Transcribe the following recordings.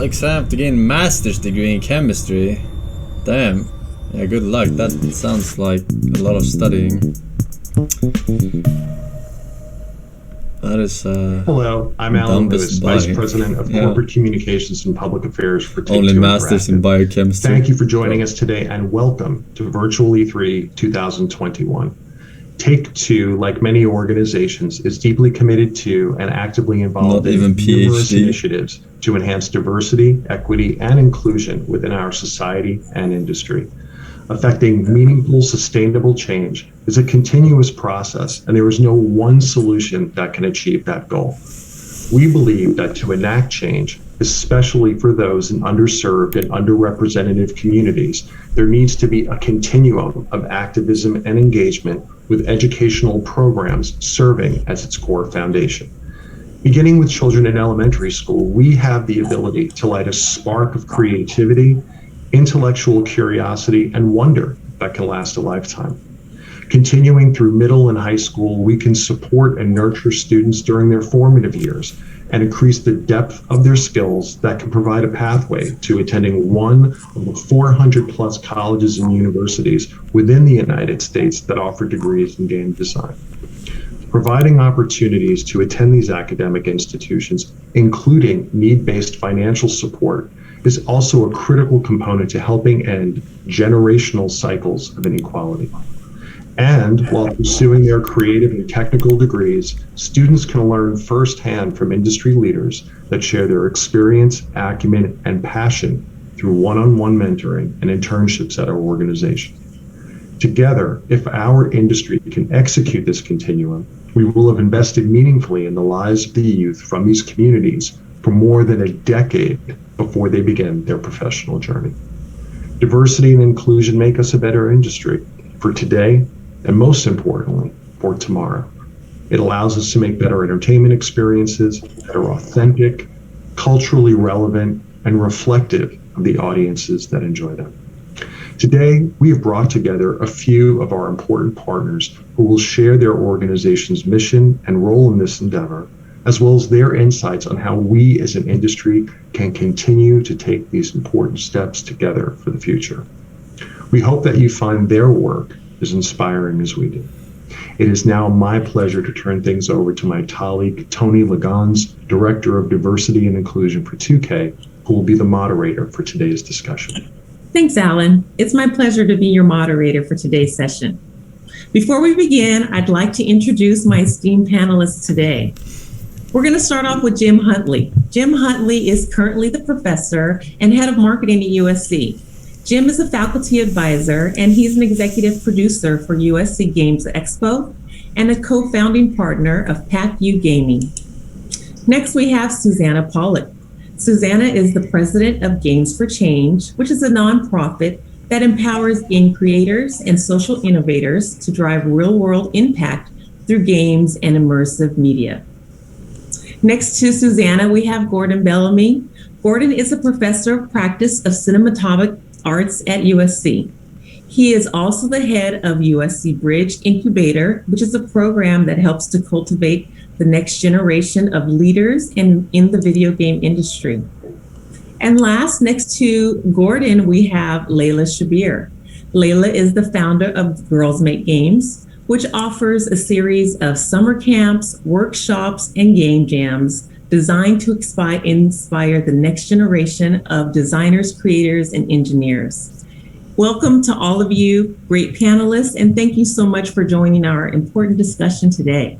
exam to gain master's degree in chemistry. Damn. Yeah, good luck. That sounds like a lot of studying. That is Hello, I'm Alan Lewis, Vice President of Corporate Communications and Public Affairs for Take-Two Only masters in biochemistry. Thank you for joining us today and welcome to Virtual E3 2021. Take-Two, like many organizations, is deeply committed to and actively involved in numerous initiatives to enhance diversity, equity, and inclusion within our society and industry. Affecting meaningful, sustainable change is a continuous process, and there is no one solution that can achieve that goal. We believe that to enact change, especially for those in underserved and underrepresented communities, there needs to be a continuum of activism and engagement with educational programs serving as its core foundation. Beginning with children in elementary school, we have the ability to light a spark of creativity, intellectual curiosity, and wonder that can last a lifetime. Continuing through middle and high school, we can support and nurture students during their formative years and increase the depth of their skills that can provide a pathway to attending one of the 400 plus colleges and universities within the United States that offer degrees in game design. Providing opportunities to attend these academic institutions, including need-based financial support, is also a critical component to helping end generational cycles of inequality. And while pursuing their creative and technical degrees, students can learn firsthand from industry leaders that share their experience, acumen, and passion through one-on-one mentoring and internships at our organization. Together, if our industry can execute this continuum, we will have invested meaningfully in the lives of the youth from these communities for more than a decade before they begin their professional journey. Diversity and inclusion make us a better industry for today, and most importantly, for tomorrow. It allows us to make better entertainment experiences that are authentic, culturally relevant, and reflective of the audiences that enjoy them. Today, we have brought together a few of our important partners who will share their organization's mission and role in this endeavor, as well as their insights on how we as an industry can continue to take these important steps together for the future. We hope that you find their work as inspiring as we do. It is now my pleasure to turn things over to my colleague, Tony Lagans, Director of Diversity and Inclusion for 2K, who will be the moderator for today's discussion. Thanks, Alan. It's my pleasure to be your moderator for today's session. Before we begin, I'd like to introduce my esteemed panelists today. We're going to start off with Jim Huntley. Jim Huntley is currently the professor and head of marketing at USC. Jim is a faculty advisor, and he's an executive producer for USC Games Expo and a co-founding partner of PAC-U Gaming. Next, we have Susanna Pollock. Susanna is the president of Games for Change, which is a nonprofit that empowers game creators and social innovators to drive real-world impact through games and immersive media. Next to Susanna, we have Gordon Bellamy. Gordon is a professor of practice of cinematographic arts at USC. He is also the head of USC Bridge Incubator, which is a program that helps to cultivate the next generation of leaders in the video game industry. And last, next to Gordon, we have Layla Shabir. Layla is the founder of Girls Make Games, which offers a series of summer camps, workshops, and game jams designed to inspire the next generation of designers, creators, and engineers. Welcome to all of you, great panelists, and thank you so much for joining our important discussion today.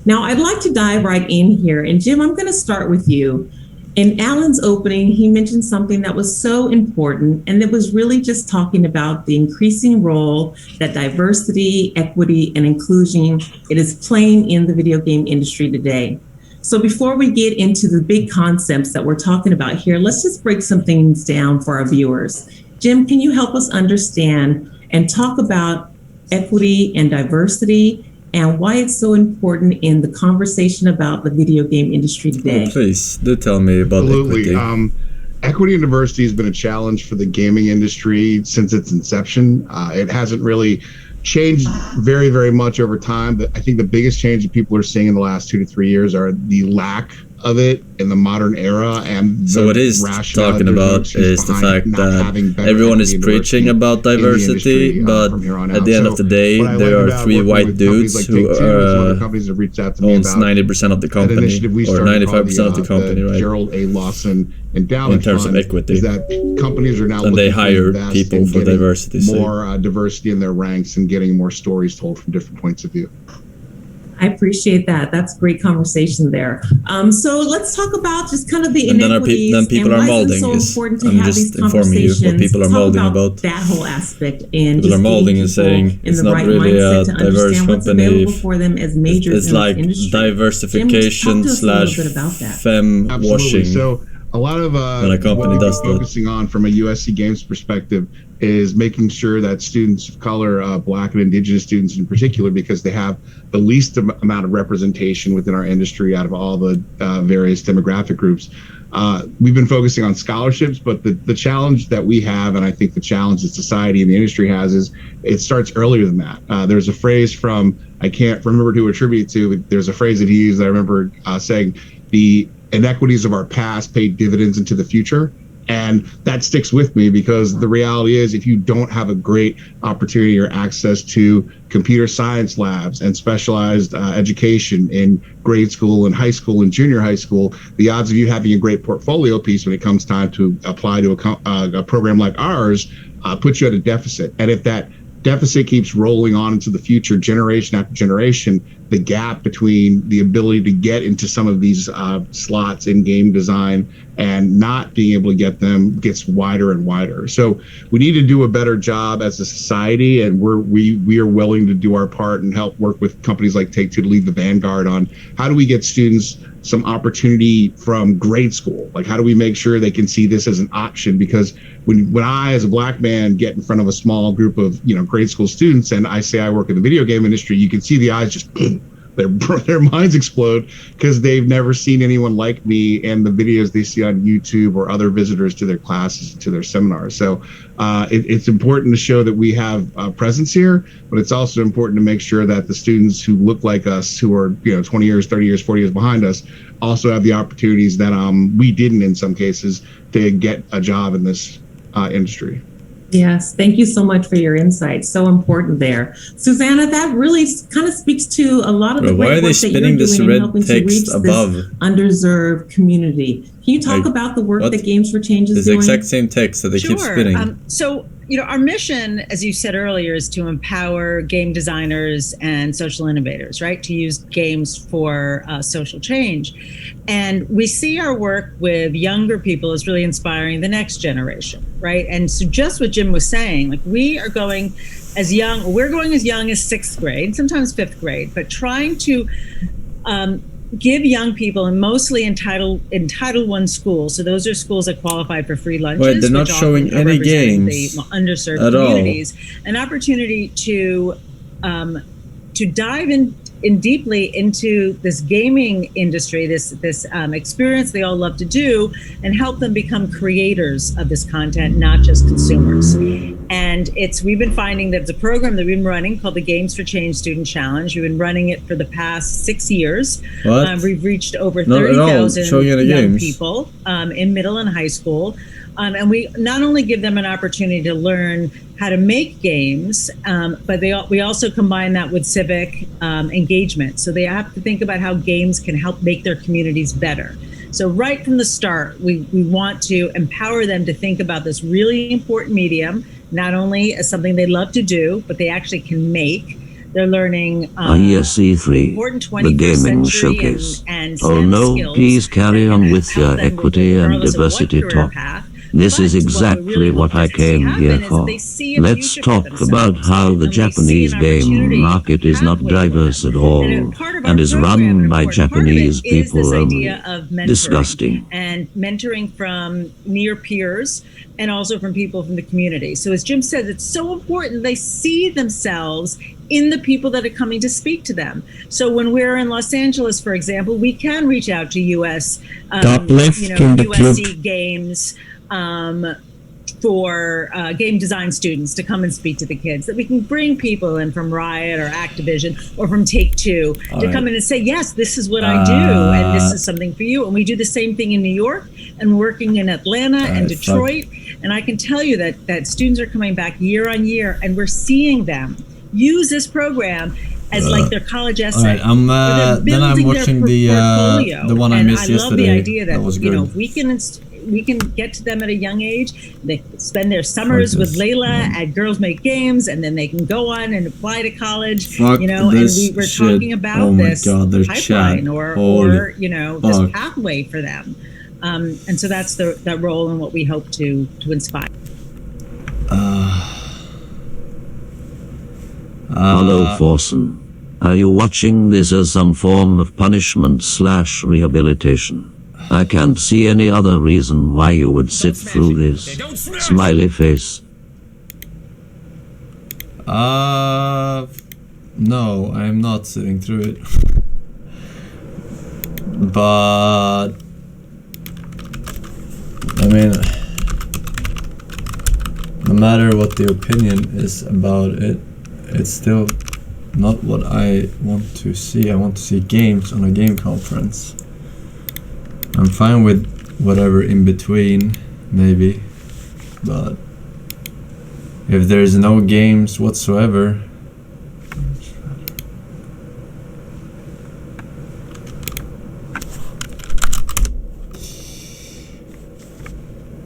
Now, I'd like to dive right in here, and Jim, I'm going to start with you. In Alan's opening, he mentioned something that was so important, and it was really just talking about the increasing role that diversity, equity, and inclusion it is playing in the video game industry today. So before we get into the big concepts that we're talking about here, let's just break some things down for our viewers. Jim, can you help us understand and talk about equity and diversity and why it's so important in the conversation about the video game industry today? Oh, please, do tell me about Absolutely. equity. Equity and diversity has been a challenge for the gaming industry since its inception. It hasn't really changed very, very much over time, but I think the biggest change that people are seeing in the last 2 to 3 years are the lack of it in the modern era. And so what he's talking about is the fact that everyone is preaching about diversity, but at the end of the day, there are 3 white dudes who owns 90% of the company, or 95% of the company, right? Gerald A. Lawson in terms of equity, is that companies are now and they hire people for diversity, more diversity in their ranks and getting more stories told from different points of view. I appreciate that. That's great conversation there. So let's talk about just kind of the inequities then people and are why molding. it's so important to I'm have just these informing you what people are molding about. That whole aspect and people just are molding and saying in it's the not right really a mindset to diverse understand what's company. available for them as majors It's in like this industry. diversification Jim, slash femme washing. So a lot of when a company what does we're focusing on from a USC Games perspective is making sure that students of color, Black and Indigenous students in particular, because they have the least amount of representation within our industry out of all the various demographic groups. We've been focusing on scholarships, but the challenge that we have, and I think the challenge that society and the industry has, is it starts earlier than that. There's a phrase from, I can't remember who to attribute it to, but there's a phrase that he used that I remember saying, the inequities of our past pay dividends into the future. And that sticks with me because the reality is if you don't have a great opportunity or access to computer science labs and specialized education in grade school and high school and junior high school, the odds of you having a great portfolio piece when it comes time to apply to a program like ours puts you at a deficit. And if that deficit keeps rolling on into the future, generation after generation, the gap between the ability to get into some of these slots in game design and not being able to get them gets wider and wider. So we need to do a better job as a society, and we are willing to do our part and help work with companies like Take-Two to lead the vanguard on how do we get students some opportunity from grade school? Like, how do we make sure they can see this as an option? Because when I, as a Black man, get in front of a small group of grade school students, and I say I work in the video game industry, you can see the eyes just their minds explode because they've never seen anyone like me and the videos they see on YouTube or other visitors to their classes, to their seminars. So it's important to show that we have a presence here, but it's also important to make sure that the students who look like us, who are 20 years, 30 years, 40 years behind us, also have the opportunities that we didn't in some cases to get a job in this industry. Yes, thank you so much for your insight. So important there. Susanna, that really kind of speaks to a lot of the great work that you're doing in helping to reach this underserved community. Can you talk about the work that Games for Change is doing? It's the exact same text that they keep spinning. So, our mission, as you said earlier, is to empower game designers and social innovators, right? To use games for social change. And we see our work with younger people as really inspiring the next generation, right? And so just what Jim was saying, like we're going as young as sixth grade, sometimes fifth grade, but trying to give young people, and mostly in Title I schools, so those are schools that qualify for free lunches. Wait, they're not showing any games the underserved at communities, an opportunity to dive in deeply into this gaming industry, this experience they all love to do, and help them become creators of this content, not just consumers. And we've been finding that it's a program that we've been running called the Games for Change Student Challenge. We've been running it for the past 6 years. We've reached over 30,000 young people in middle and high school. And we not only give them an opportunity to learn how to make games, but we also combine that with civic engagement. So they have to think about how games can help make their communities better. So right from the start, we want to empower them to think about this really important medium, not only as something they love to do, but they actually can make. They're learning ISE3, the gaming showcase. Oh no, please carry on with your equity and diversity talk. This is exactly what I came here for. Let's talk about how the Japanese game market is not diverse at all and is run by Japanese people only. Disgusting. And mentoring from near peers and also from people from the community. So as Jim said, it's so important they see themselves in the people that are coming to speak to them. So when we're in Los Angeles, for example, we can reach out to USC Games, game design students to come and speak to the kids, that we can bring people in from Riot or Activision or from Take-Two to come in and say, yes, this is what I do, and this is something for you. And we do the same thing in New York and working in Atlanta and Detroit. And I can tell you that students are coming back year on year, and we're seeing them use this program as like their college essay. Then I'm watching the one I missed yesterday. I love the idea that, that was good. We can get to them at a young age. They spend their summers with Layla at Girls Make Games, and then they can go on and apply to college. And we were talking about this pipeline or this pathway for them. And so that's that role and what we hope to inspire. Hello, Forsen. Are you watching this as some form of punishment/rehabilitation? I can't see any other reason why you would sit through this. Smiley face. No, I'm not sitting through it. But I mean, no matter what the opinion is about it, it's still not what I want to see. I want to see games on a game conference. I'm fine with whatever in between, maybe, but if there's no games whatsoever,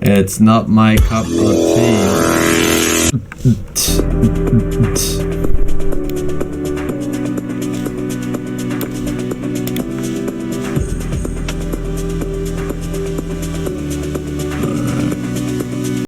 it's not my cup of tea.